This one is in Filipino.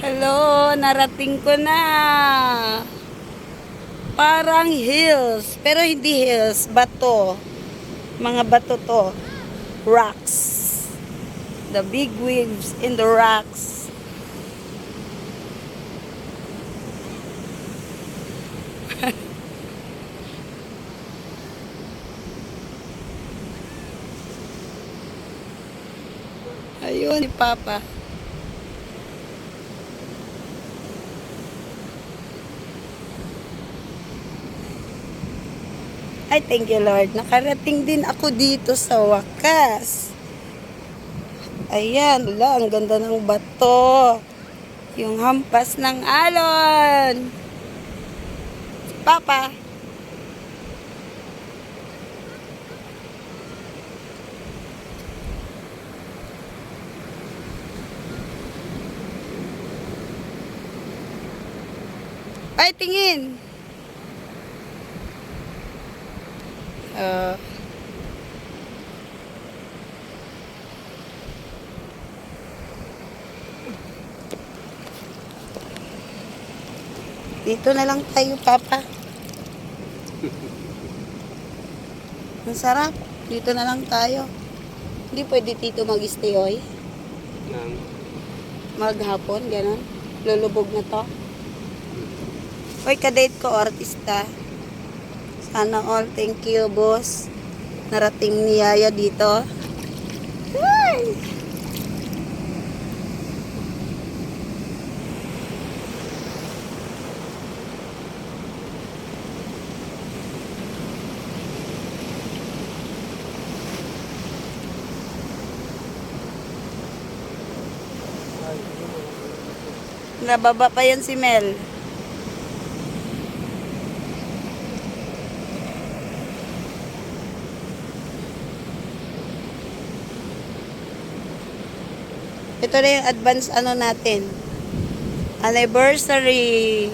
Hello, narating ko na. Parang hills, pero hindi hills, bato. Mga bato to. Rocks. The big waves in the rocks. Ayun, si Papa. Ay, thank you Lord. Nakarating din ako dito sa wakas. Ayan, wala, ang ganda ng bato. Yung hampas ng alon. Papa. Ay, tingin. Uh, dito na lang tayo, Papa. Ang sarap. Dito na lang tayo. Hindi pwede dito mag-stay, oy. Maghapon, gano'n. Lulubog na to. Oy, kadate ko, artista. Sana all. Thank you, boss. Narating ni Yaya dito. Ay! Nababa pa yan si Mel. Ito na yung advance ano natin. Anniversary.